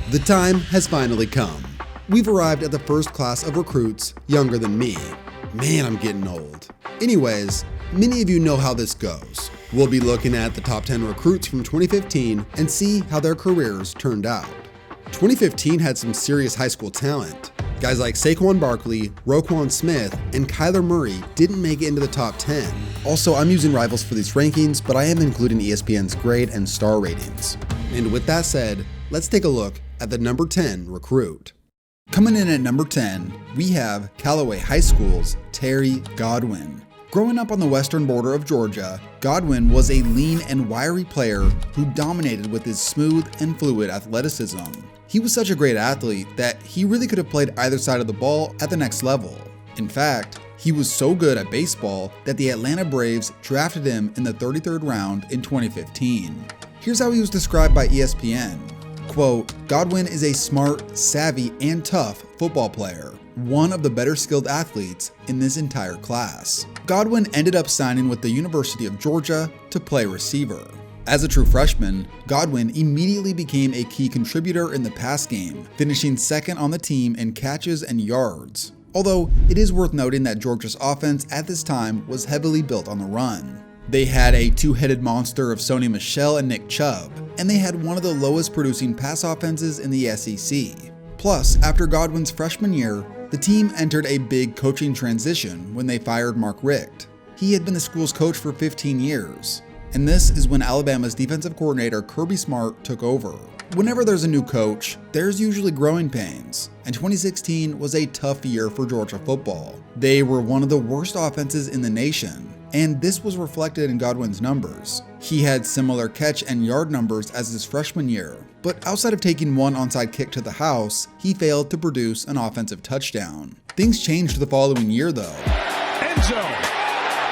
The time has finally come. We've arrived at the first class of recruits younger than me. Man, I'm getting old. Anyways, many of you know how this goes. We'll be looking at the top 10 recruits from 2015 and see how their careers turned out. 2015 had some serious high school talent. Guys like Saquon Barkley, Roquan Smith, and Kyler Murray didn't make it into the top 10. Also, I'm using Rivals for these rankings, but I am including ESPN's grade and star ratings. And with that said, let's take a look at the number 10 recruit. Coming in at number 10, we have Callaway High School's Terry Godwin. Growing up on the western border of Georgia, Godwin was a lean and wiry player who dominated with his smooth and fluid athleticism. He was such a great athlete that he really could have played either side of the ball at the next level. In fact, he was so good at baseball that the Atlanta Braves drafted him in the 33rd round in 2015. Here's how he was described by ESPN. Quote, Godwin is a smart, savvy, and tough football player, one of the better skilled athletes in this entire class. Godwin ended up signing with the University of Georgia to play receiver. As a true freshman, Godwin immediately became a key contributor in the pass game, finishing second on the team in catches and yards. Although it is worth noting that Georgia's offense at this time was heavily built on the run. They had a two-headed monster of Sony Michel and Nick Chubb, and they had one of the lowest producing pass offenses in the SEC. Plus, after Godwin's freshman year, the team entered a big coaching transition when they fired Mark Richt. He had been the school's coach for 15 years, and this is when Alabama's defensive coordinator Kirby Smart took over. Whenever there's a new coach, there's usually growing pains, and 2016 was a tough year for Georgia football. They were one of the worst offenses in the nation, and this was reflected in Godwin's numbers. He had similar catch and yard numbers as his freshman year, but outside of taking one onside kick to the house, he failed to produce an offensive touchdown. Things changed the following year though. End zone,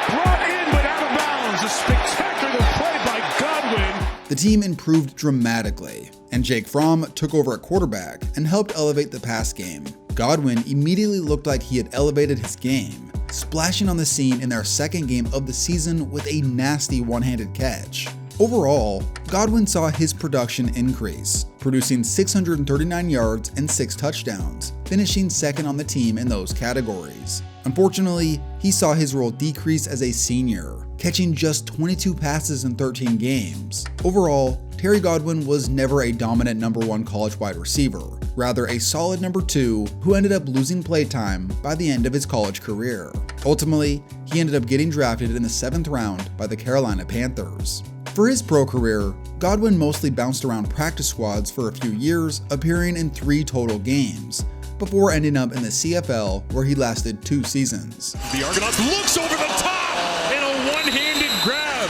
brought in but out of bounds, a spectacular play by Godwin. The team improved dramatically, and Jake Fromm took over at quarterback and helped elevate the pass game. Godwin immediately looked like he had elevated his game, splashing on the scene in their second game of the season with a nasty one-handed catch. Overall, Godwin saw his production increase, producing 639 yards and 6 touchdowns, finishing second on the team in those categories. Unfortunately, he saw his role decrease as a senior, catching just 22 passes in 13 games. Overall, Terry Godwin was never a dominant number 1 college wide receiver, rather a solid number 2 who ended up losing playtime by the end of his college career. Ultimately, he ended up getting drafted in the 7th round by the Carolina Panthers. For his pro career, Godwin mostly bounced around practice squads for a few years, appearing in 3 total games, before ending up in the CFL where he lasted 2 seasons. The Argonauts looks over the top in a one-handed grab.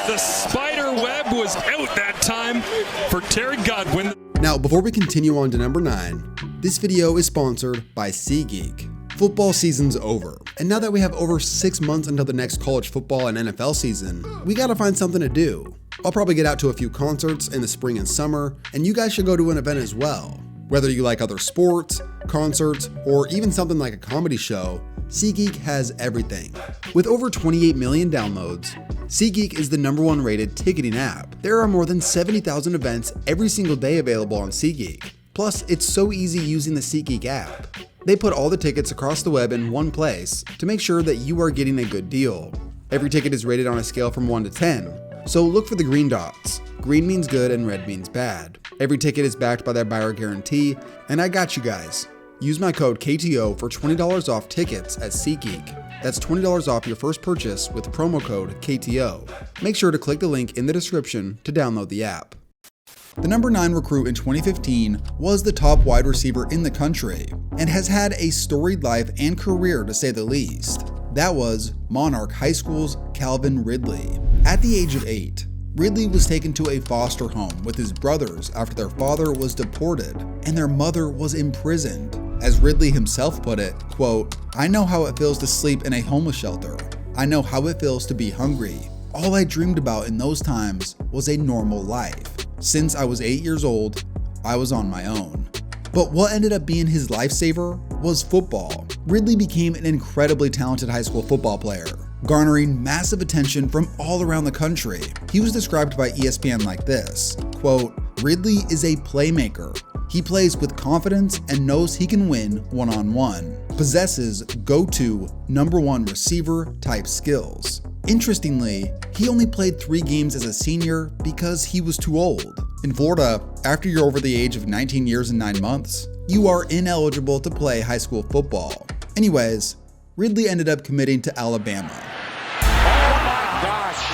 The spider web was out that time for Terry Godwin. Now, before we continue on to number 9, this video is sponsored by SeatGeek. Football season's over, and now that we have over 6 months until the next college football and NFL season, we gotta find something to do. I'll probably get out to a few concerts in the spring and summer, and you guys should go to an event as well. Whether you like other sports, concerts, or even something like a comedy show, SeatGeek has everything. With over 28 million downloads, SeatGeek is the number 1 rated ticketing app. There are more than 70,000 events every single day available on SeatGeek. Plus, it's so easy using the SeatGeek app. They put all the tickets across the web in one place to make sure that you are getting a good deal. Every ticket is rated on a scale from 1 to 10, so look for the green dots. Green means good and red means bad. Every ticket is backed by their buyer guarantee, and I got you guys. Use my code KTO for $20 off tickets at SeatGeek. That's $20 off your first purchase with promo code KTO. Make sure to click the link in the description to download the app. The number 9 recruit in 2015 was the top wide receiver in the country and has had a storied life and career to say the least. That was Monarch High School's Calvin Ridley. At the age of 8, Ridley was taken to a foster home with his brothers after their father was deported and their mother was imprisoned. As Ridley himself put it, quote, "I know how it feels to sleep in a homeless shelter. I know how it feels to be hungry. All I dreamed about in those times was a normal life. Since I was 8 years old, I was on my own." But what ended up being his lifesaver was football. Ridley became an incredibly talented high school football player, garnering massive attention from all around the country. He was described by ESPN like this, quote, "Ridley is a playmaker. He plays with confidence and knows he can win one-on-one. Possesses go-to number one receiver type skills. Interestingly, he only played 3 games as a senior because he was too old. In Florida, after you're over the age of 19 years and 9 months, you are ineligible to play high school football. Anyways, Ridley ended up committing to Alabama. Oh my gosh,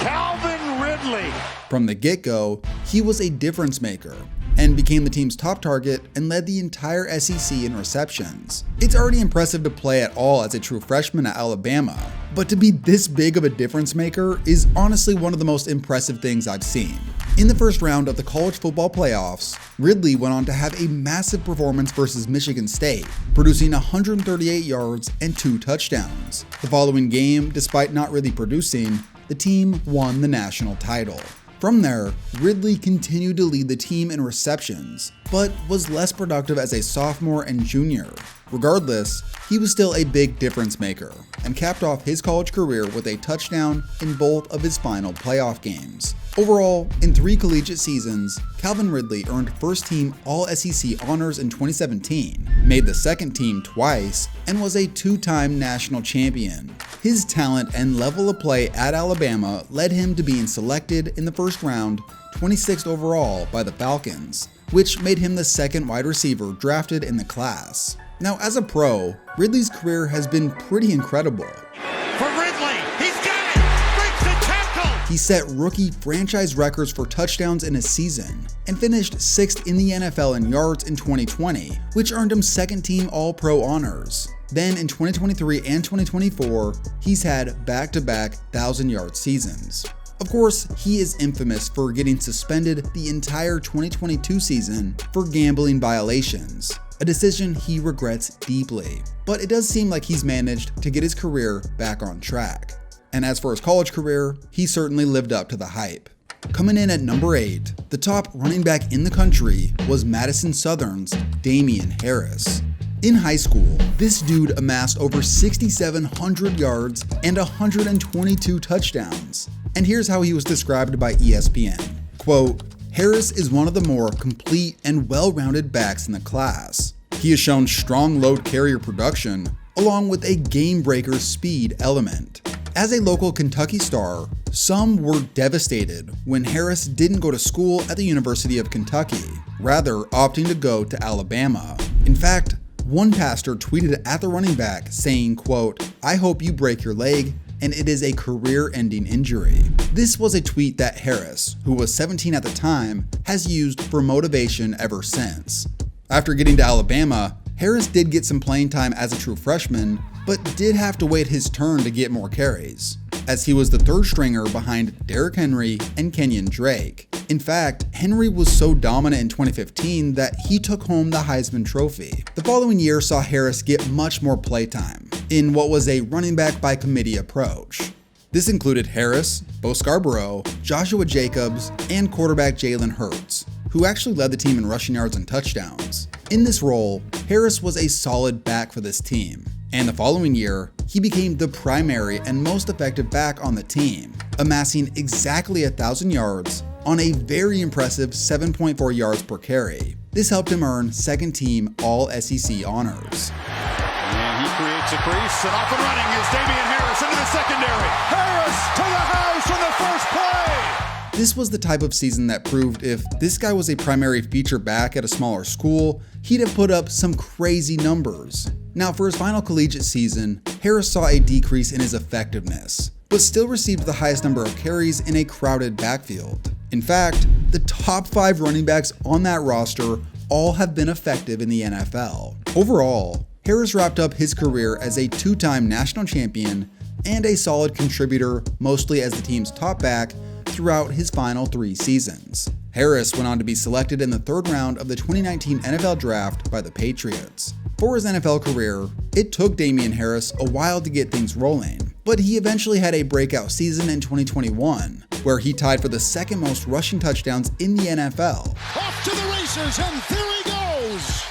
Calvin Ridley. From the get-go, he was a difference maker and became the team's top target and led the entire SEC in receptions. It's already impressive to play at all as a true freshman at Alabama, but to be this big of a difference maker is honestly one of the most impressive things I've seen. In the first round of the college football playoffs, Ridley went on to have a massive performance versus Michigan State, producing 138 yards and 2 touchdowns. The following game, despite not really producing, the team won the national title. From there, Ridley continued to lead the team in receptions, but was less productive as a sophomore and junior. Regardless, he was still a big difference maker and capped off his college career with a touchdown in both of his final playoff games. Overall, in 3 collegiate seasons, Calvin Ridley earned first-team All-SEC honors in 2017, made the second team twice, and was a 2-time national champion. His talent and level of play at Alabama led him to being selected in the first round, 26th overall by the Falcons, which made him the second wide receiver drafted in the class. Now, as a pro, Ridley's career has been pretty incredible. For Ridley, he's got it! Breaks the tackle! He set rookie franchise records for touchdowns in a season and finished 6th in the NFL in yards in 2020, which earned him second-team All-Pro honors. Then in 2023 and 2024, he's had back-to-back 1,000-yard seasons. Of course, he is infamous for getting suspended the entire 2022 season for gambling violations, a decision he regrets deeply. But it does seem like he's managed to get his career back on track. And as for his college career, he certainly lived up to the hype. Coming in at number 8, the top running back in the country was Madison Southern's Damien Harris. In high school, this dude amassed over 6,700 yards and 122 touchdowns. And here's how he was described by ESPN. Quote, Harris is one of the more complete and well-rounded backs in the class. He has shown strong load carrier production, along with a game-breaker speed element. As a local Kentucky star, some were devastated when Harris didn't go to school at the University of Kentucky, rather opting to go to Alabama. In fact, one pastor tweeted at the running back saying, quote, I hope you break your leg and it is a career-ending injury. This was a tweet that Harris, who was 17 at the time, has used for motivation ever since. After getting to Alabama, Harris did get some playing time as a true freshman, but did have to wait his turn to get more carries, as he was the third stringer behind Derrick Henry and Kenyon Drake. In fact, Henry was so dominant in 2015 that he took home the Heisman Trophy. The following year saw Harris get much more playtime in what was a running back by committee approach. This included Harris, Bo Scarborough, Joshua Jacobs, and quarterback Jalen Hurts, who actually led the team in rushing yards and touchdowns. In this role, Harris was a solid back for this team, and the following year, he became the primary and most effective back on the team, amassing exactly 1,000 yards on a very impressive 7.4 yards per carry. This helped him earn second-team All-SEC honors. And he creates a crease, and off and running is Damien Harris into the secondary. Harris to the house on the first play! This was the type of season that proved if this guy was a primary feature back at a smaller school, he'd have put up some crazy numbers. Now, for his final collegiate season, Harris saw a decrease in his effectiveness, but still received the highest number of carries in a crowded backfield. In fact, the top 5 running backs on that roster all have been effective in the NFL. Overall, Harris wrapped up his career as a 2-time national champion and a solid contributor, mostly as the team's top back throughout his final 3 seasons. Harris went on to be selected in the 3rd round of the 2019 NFL Draft by the Patriots. For his NFL career, it took Damien Harris a while to get things rolling, but he eventually had a breakout season in 2021, where he tied for the 2nd most rushing touchdowns in the NFL. Off to the races, and there he goes!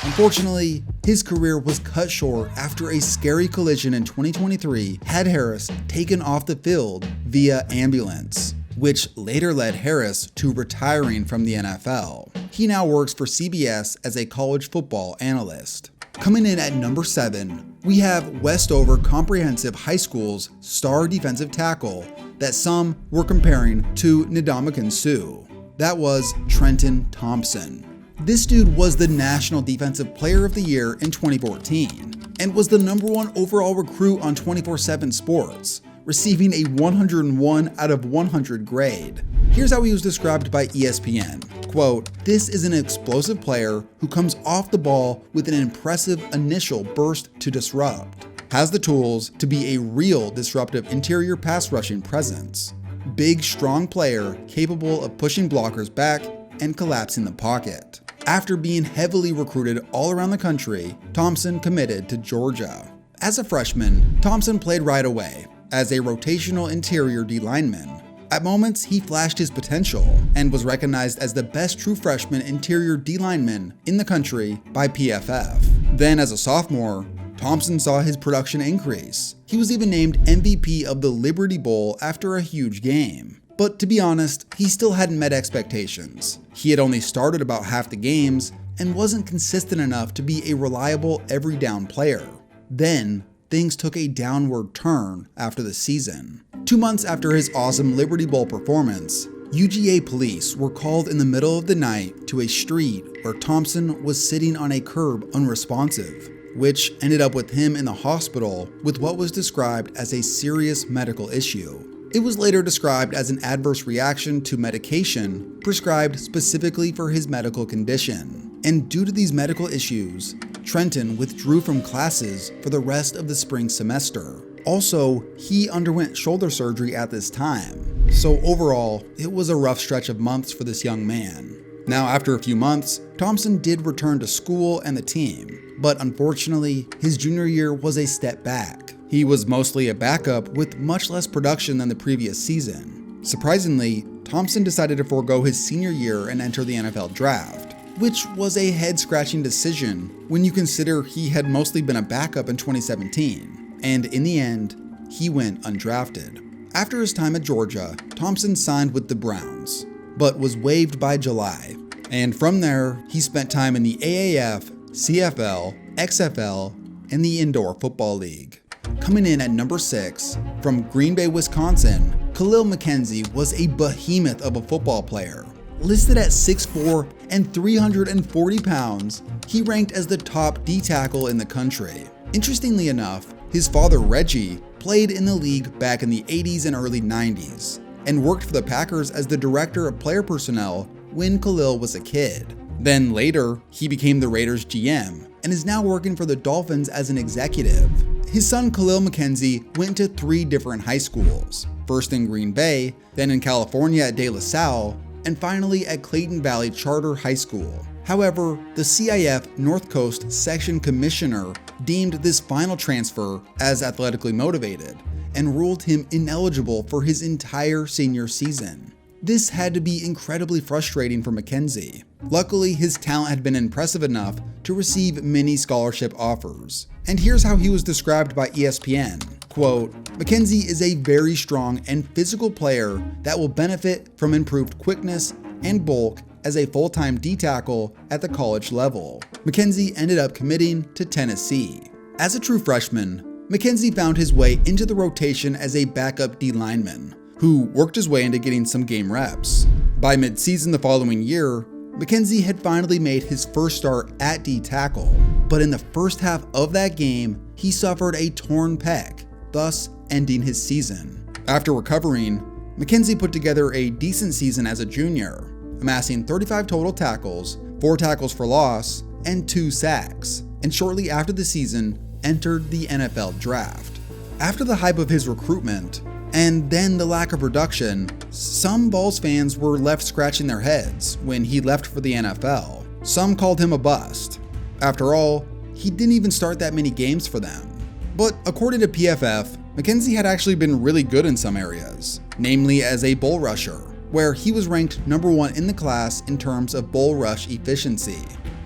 Unfortunately, his career was cut short after a scary collision in 2023 had Harris taken off the field via ambulance. which later led Harris to retiring from the NFL. He now works for CBS as a college football analyst. Coming in at number 7, we have Westover Comprehensive High School's star defensive tackle that some were comparing to Ndamukong Suh. That was Trenton Thompson. This dude was the National Defensive Player of the Year in 2014 and was the #1 overall recruit on 24/7 Sports, receiving a 101 out of 100 grade. Here's how he was described by ESPN. Quote, "This is an explosive player who comes off the ball with an impressive initial burst to disrupt. Has the tools to be a real disruptive interior pass rushing presence. Big, strong player capable of pushing blockers back and collapsing the pocket." After being heavily recruited all around the country, Thompson committed to Georgia. As a freshman, Thompson played right away as a rotational interior D lineman. At moments, he flashed his potential and was recognized as the best true freshman interior D lineman in the country by PFF. Then as a sophomore, Thompson saw his production increase. He was even named MVP of the Liberty Bowl after a huge game. But to be honest, he still hadn't met expectations. He had only started about half the games and wasn't consistent enough to be a reliable every down player. Then, things took a downward turn after the season. 2 months after his awesome Liberty Bowl performance, UGA police were called in the middle of the night to a street where Thompson was sitting on a curb unresponsive, which ended up with him in the hospital with what was described as a serious medical issue. It was later described as an adverse reaction to medication prescribed specifically for his medical condition. And due to these medical issues, Trenton withdrew from classes for the rest of the spring semester. Also, he underwent shoulder surgery at this time. So overall, it was a rough stretch of months for this young man. Now, after a few months, Thompson did return to school and the team, but unfortunately, his junior year was a step back. He was mostly a backup with much less production than the previous season. Surprisingly, Thompson decided to forego his senior year and enter the NFL draft, which was a head-scratching decision when you consider he had mostly been a backup in 2017. And in the end, he went undrafted. After his time at Georgia, Thompson signed with the Browns, but was waived by July. And from there, he spent time in the AAF, CFL, XFL, and the Indoor Football League. Coming in at number 6, from Green Bay, Wisconsin, Khalil McKenzie was a behemoth of a football player. Listed at 6'4" and 340 pounds, he ranked as the top D tackle in the country. Interestingly enough, his father Reggie played in the league back in the 80s and early 90s, and worked for the Packers as the director of player personnel when Khalil was a kid. Then later, he became the Raiders GM, and is now working for the Dolphins as an executive. His son Khalil McKenzie went to 3 different high schools, first in Green Bay, then in California at De La Salle, and finally at Clayton Valley Charter High School. However, the CIF North Coast Section Commissioner deemed this final transfer as athletically motivated and ruled him ineligible for his entire senior season. This had to be incredibly frustrating for McKenzie. Luckily, his talent had been impressive enough to receive many scholarship offers. And here's how he was described by ESPN. Quote, "McKenzie is a very strong and physical player that will benefit from improved quickness and bulk as a full-time D tackle at the college level." McKenzie ended up committing to Tennessee. As a true freshman, McKenzie found his way into the rotation as a backup D lineman, who worked his way into getting some game reps. By mid-season the following year, McKenzie had finally made his first start at D tackle, but in the first half of that game, he suffered a torn pec, thus ending his season. After recovering, McKenzie put together a decent season as a junior, amassing 35 total tackles, 4 tackles for loss, and 2 sacks, and shortly after the season, entered the NFL draft. After the hype of his recruitment, and then the lack of production, some Vols fans were left scratching their heads when he left for the NFL. Some called him a bust. After all, he didn't even start that many games for them. But according to PFF, McKenzie had actually been really good in some areas, namely as a bull rusher, where he was ranked #1 in the class in terms of bull rush efficiency.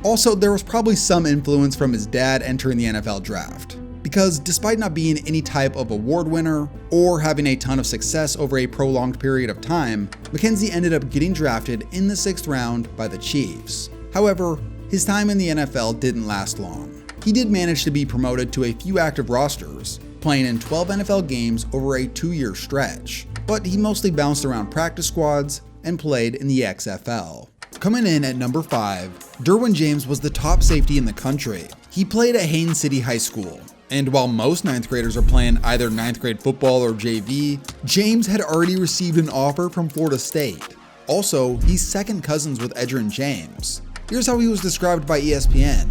Also, there was probably some influence from his dad entering the NFL draft. because despite not being any type of award winner or having a ton of success over a prolonged period of time, McKenzie ended up getting drafted in the 6th round by the Chiefs. However, his time in the NFL didn't last long. He did manage to be promoted to a few active rosters, playing in 12 NFL games over a 2-year stretch, but he mostly bounced around practice squads and played in the XFL. Coming in at number 5, Derwin James was the top safety in the country. He played at Haines City High School, and while most 9th graders are playing either 9th grade football or JV, James had already received an offer from Florida State. Also, he's second cousins with Edgerrin James. Here's how he was described by ESPN.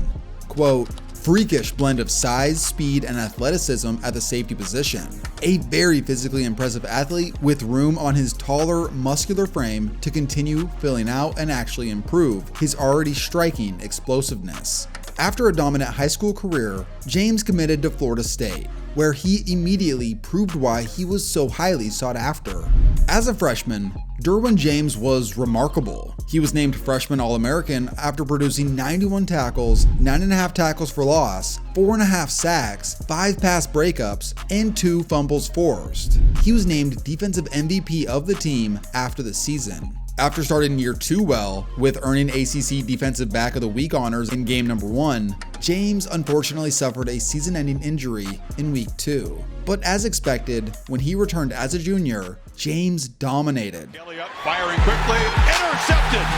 Quote, freakish blend of size, speed, and athleticism at the safety position. A very physically impressive athlete with room on his taller, muscular frame to continue filling out and actually improve his already striking explosiveness. After a dominant high school career, James committed to Florida State, where he immediately proved why he was so highly sought after. As a freshman, Derwin James was remarkable. He was named Freshman All-American after producing 91 tackles, 9.5 tackles for loss, 4.5 sacks, 5 pass breakups, and 2 fumbles forced. He was named Defensive MVP of the team after the season. After starting year 2 well, with earning ACC Defensive Back of the Week honors in game number 1, James unfortunately suffered a season-ending injury in week 2. But as expected, when he returned as a junior, James dominated. Kelly up, firing quickly, intercepted!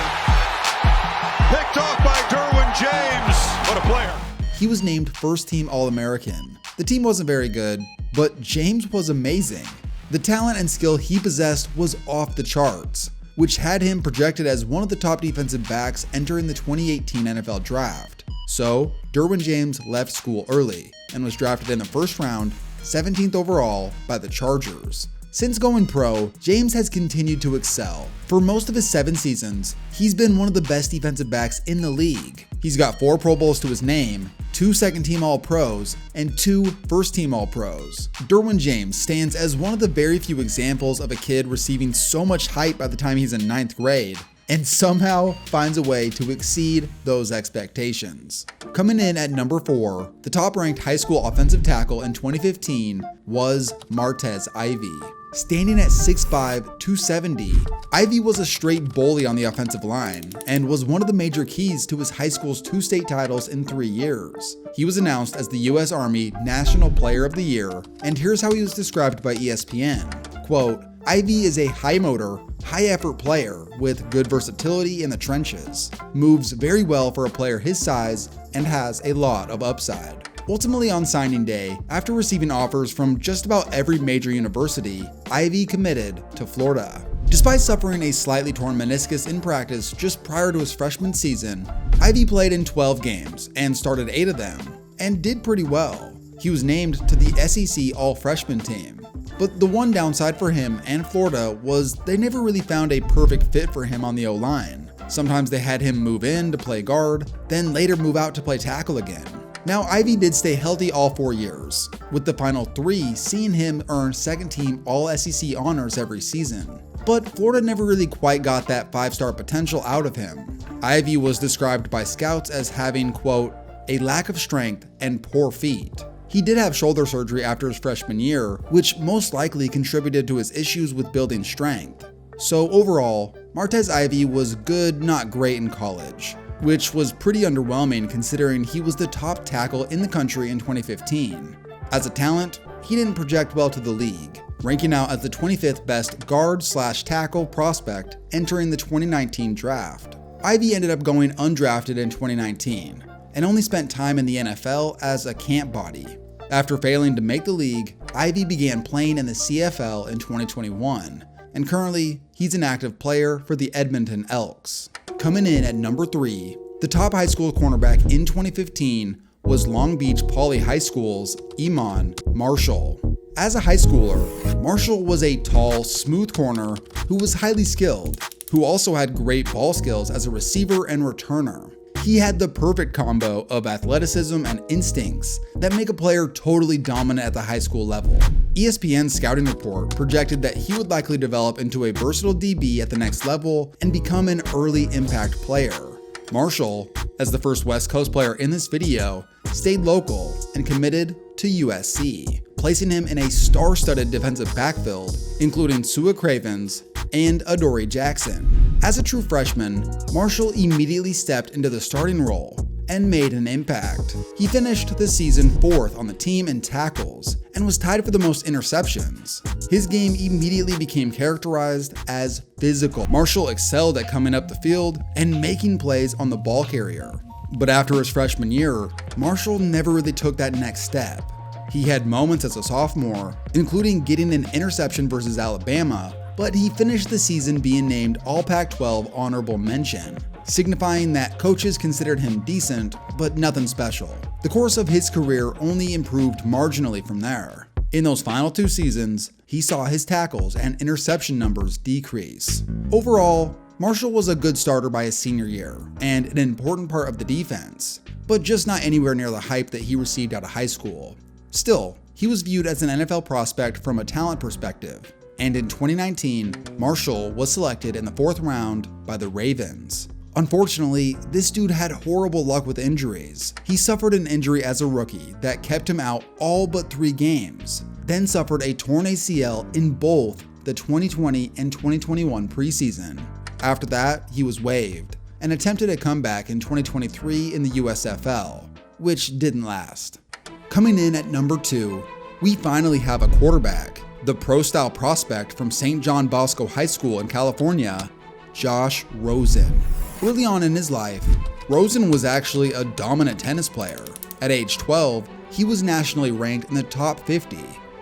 Picked off by Derwin James. What a player. He was named First Team All-American. The team wasn't very good, but James was amazing. The talent and skill he possessed was off the charts, which had him projected as one of the top defensive backs entering the 2018 NFL Draft. So, Derwin James left school early and was drafted in the 1st round, 17th overall, by the Chargers. Since going pro, James has continued to excel. For most of his 7 seasons, he's been one of the best defensive backs in the league. He's got 4 Pro Bowls to his name, 2 second-team All-Pros, and 2 first-team All-Pros. Derwin James stands as one of the very few examples of a kid receiving so much hype by the time he's in 9th grade, and somehow finds a way to exceed those expectations. Coming in at number 4, the top-ranked high school offensive tackle in 2015 was Martez Ivey. Standing at 6'5", 270, Ivey was a straight bully on the offensive line and was one of the major keys to his high school's 2 state titles in 3 years. He was announced as the U.S. Army National Player of the Year, and here's how he was described by ESPN. Quote, Ivey is a high-motor, high-effort player with good versatility in the trenches, moves very well for a player his size, and has a lot of upside. Ultimately on signing day, after receiving offers from just about every major university, Ivey committed to Florida. Despite suffering a slightly torn meniscus in practice just prior to his freshman season, Ivey played in 12 games and started 8 of them, and did pretty well. He was named to the SEC All-Freshman team. But the one downside for him and Florida was they never really found a perfect fit for him on the O-line. Sometimes they had him move in to play guard, then later move out to play tackle again. Now, Ivey did stay healthy all 4 years, with the final 3 seeing him earn second-team All-SEC honors every season. But Florida never really quite got that 5-star potential out of him. Ivey was described by scouts as having, quote, a lack of strength and poor feet. He did have shoulder surgery after his freshman year, which most likely contributed to his issues with building strength. So overall, Martez Ivey was good, not great in college, which was pretty underwhelming considering he was the top tackle in the country in 2015. As a talent, he didn't project well to the league, ranking out as the 25th best guard/tackle prospect entering the 2019 draft. Ivey ended up going undrafted in 2019, and only spent time in the NFL as a camp body. After failing to make the league, Ivey began playing in the CFL in 2021, and currently, he's an active player for the Edmonton Elks. Coming in at number 3, the top high school cornerback in 2015 was Long Beach Poly High School's Iman Marshall. As a high schooler, Marshall was a tall, smooth corner who was highly skilled, who also had great ball skills as a receiver and returner. He had the perfect combo of athleticism and instincts that make a player totally dominant at the high school level. ESPN's scouting report projected that he would likely develop into a versatile DB at the next level and become an early impact player. Marshall, as the first West Coast player in this video, stayed local and committed to USC, placing him in a star-studded defensive backfield, including Sua Cravens and Adoree Jackson. As a true freshman, Marshall immediately stepped into the starting role and made an impact. He finished the season 4th on the team in tackles and was tied for the most interceptions. His game immediately became characterized as physical. Marshall excelled at coming up the field and making plays on the ball carrier. But after his freshman year, Marshall never really took that next step. He had moments as a sophomore, including getting an interception versus Alabama, but he finished the season being named All Pac-12 Honorable Mention, signifying that coaches considered him decent, but nothing special. The course of his career only improved marginally from there. In those final 2 seasons, he saw his tackles and interception numbers decrease. Overall, Marshall was a good starter by his senior year, and an important part of the defense, but just not anywhere near the hype that he received out of high school. Still, he was viewed as an NFL prospect from a talent perspective, and in 2019, Marshall was selected in the 4th round by the Ravens. Unfortunately, this dude had horrible luck with injuries. He suffered an injury as a rookie that kept him out all but 3 games, then suffered a torn ACL in both the 2020 and 2021 preseason. After that, he was waived and attempted a comeback in 2023 in the USFL, which didn't last. Coming in at number 2, we finally have a quarterback, the pro-style prospect from St. John Bosco High School in California, Josh Rosen. Early on in his life, Rosen was actually a dominant tennis player. At age 12, he was nationally ranked in the top 50,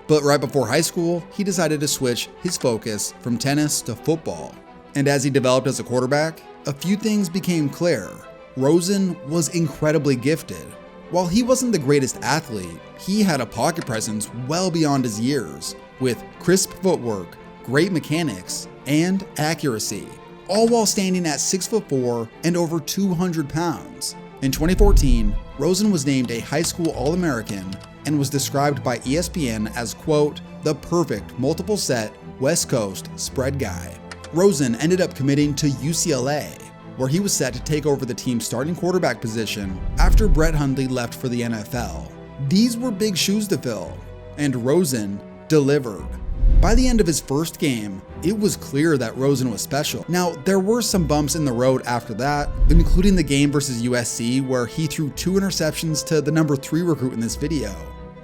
but right before high school, he decided to switch his focus from tennis to football. And as he developed as a quarterback, a few things became clear. Rosen was incredibly gifted. While he wasn't the greatest athlete, he had a pocket presence well beyond his years, with crisp footwork, great mechanics, and accuracy, all while standing at 6'4" and over 200 pounds. In 2014, Rosen was named a high school All-American and was described by ESPN as, quote, the perfect multiple set West Coast spread guy. Rosen ended up committing to UCLA, where he was set to take over the team's starting quarterback position after Brett Hundley left for the NFL. These were big shoes to fill, and Rosen delivered. By the end of his first game, it was clear that Rosen was special. Now, there were some bumps in the road after that, including the game versus USC where he threw 2 interceptions to the number 3 recruit in this video.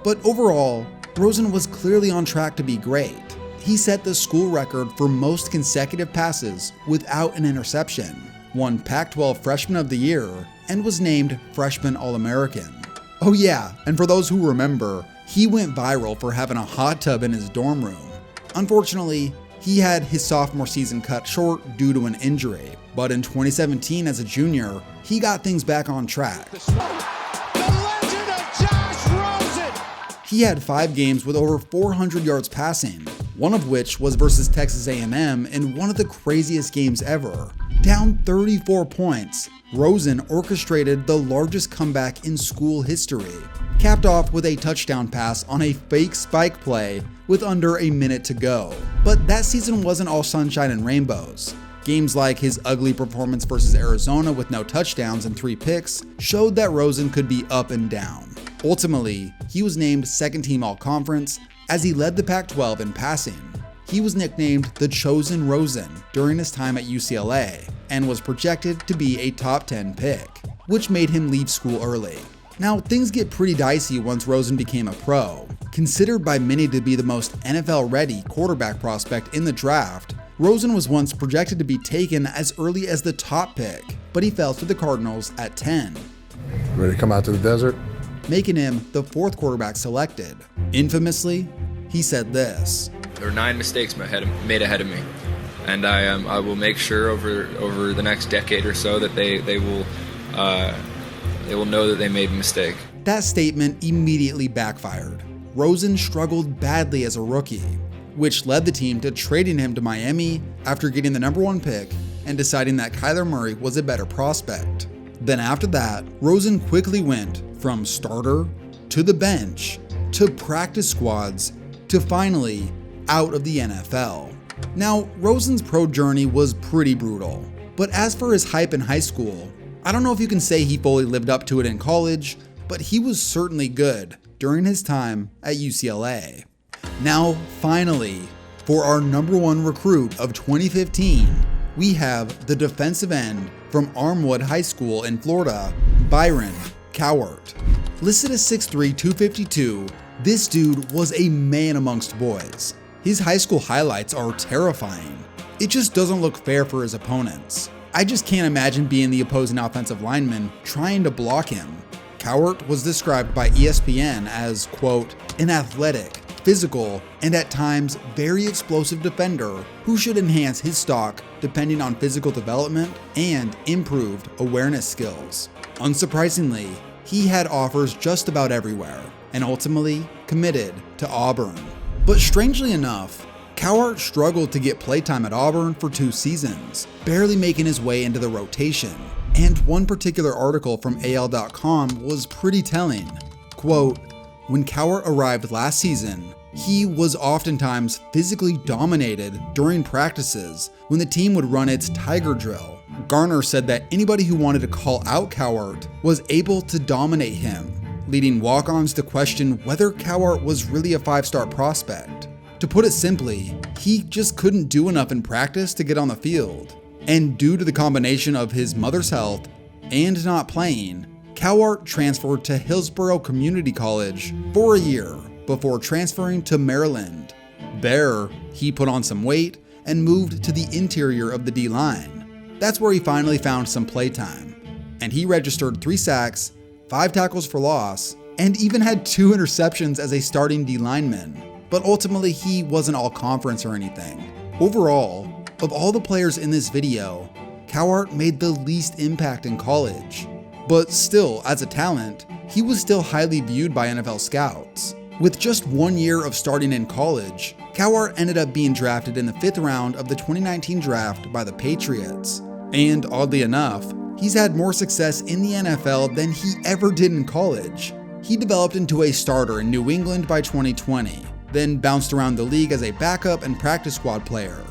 But overall, Rosen was clearly on track to be great. He set the school record for most consecutive passes without an interception, won Pac-12 Freshman of the Year, and was named Freshman All-American. Oh yeah, and for those who remember, he went viral for having a hot tub in his dorm room. Unfortunately, he had his sophomore season cut short due to an injury, but in 2017 as a junior, he got things back on track. The legend of Josh Rosen! He had 5 games with over 400 yards passing, one of which was versus Texas A&M in one of the craziest games ever. Down 34 points, Rosen orchestrated the largest comeback in school history, capped off with a touchdown pass on a fake spike play with under a minute to go. But that season wasn't all sunshine and rainbows. Games like his ugly performance versus Arizona with no touchdowns and 3 picks showed that Rosen could be up and down. Ultimately, he was named second team all-conference as he led the Pac-12 in passing. He was nicknamed the Chosen Rosen during his time at UCLA and was projected to be a top 10 pick, which made him leave school early. Now, things get pretty dicey once Rosen became a pro. Considered by many to be the most NFL-ready quarterback prospect in the draft, Rosen was once projected to be taken as early as the top pick, but he fell to the Cardinals at 10. Ready to come out to the desert? Making him the 4th quarterback selected. Infamously, he said this: There were 9 mistakes made ahead of me, and I will make sure over the next decade or so that they will know that they made a mistake. That statement immediately backfired. Rosen struggled badly as a rookie, which led the team to trading him to Miami after getting the number 1 pick and deciding that Kyler Murray was a better prospect. Then after that, Rosen quickly went from starter to the bench to practice squads to finally out of the NFL. Now, Rosen's pro journey was pretty brutal, but as for his hype in high school, I don't know if you can say he fully lived up to it in college, but he was certainly good, during his time at UCLA. Now, finally, for our number one recruit of 2015, we have the defensive end from Armwood High School in Florida, Byron Cowart. Listed as 6'3", 252, this dude was a man amongst boys. His high school highlights are terrifying. It just doesn't look fair for his opponents. I just can't imagine being the opposing offensive lineman trying to block him. Cowart was described by ESPN as, quote, an athletic, physical, and at times very explosive defender who should enhance his stock depending on physical development and improved awareness skills. Unsurprisingly, he had offers just about everywhere and ultimately committed to Auburn. But strangely enough, Cowart struggled to get playtime at Auburn for 2 seasons, barely making his way into the rotation. And one particular article from AL.com was pretty telling. Quote, when Cowart arrived last season, he was oftentimes physically dominated during practices when the team would run its Tiger Drill. Garner said that anybody who wanted to call out Cowart was able to dominate him, leading walk-ons to question whether Cowart was really a 5-star prospect. To put it simply, he just couldn't do enough in practice to get on the field. And due to the combination of his mother's health and not playing, Cowart transferred to Hillsborough Community College for a year before transferring to Maryland. There, he put on some weight and moved to the interior of the D-line. That's where he finally found some playtime, and he registered 3 sacks, 5 tackles for loss, and even had 2 interceptions as a starting D-lineman. But ultimately, he wasn't all conference or anything. Overall, of all the players in this video, Cowart made the least impact in college. But still, as a talent, he was still highly viewed by NFL scouts. With just 1 year of starting in college, Cowart ended up being drafted in the 5th round of the 2019 draft by the Patriots. And oddly enough, he's had more success in the NFL than he ever did in college. He developed into a starter in New England by 2020, then bounced around the league as a backup and practice squad player.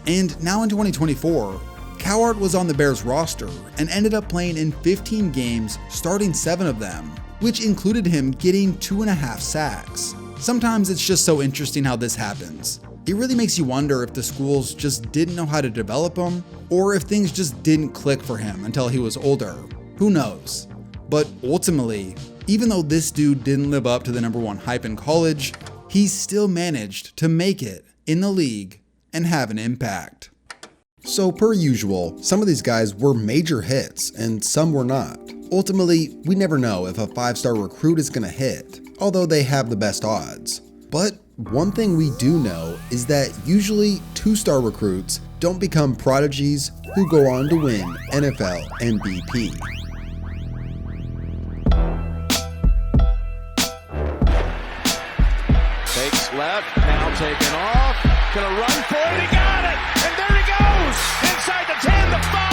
And now in 2024, Cowart was on the Bears roster and ended up playing in 15 games, starting 7 of them, which included him getting 2.5 sacks. Sometimes it's just so interesting how this happens. It really makes you wonder if the schools just didn't know how to develop him, or if things just didn't click for him until he was older. Who knows? But ultimately, even though this dude didn't live up to the number 1 hype in college, he still managed to make it in the league and have an impact. So per usual, some of these guys were major hits and some were not. Ultimately, we never know if a 5-star recruit is gonna hit, although they have the best odds. But one thing we do know is that usually 2-star recruits don't become prodigies who go on to win NFL MVP. Takes left, now taken off, gonna run for it, he got it, and there he goes, inside the 10, the 5.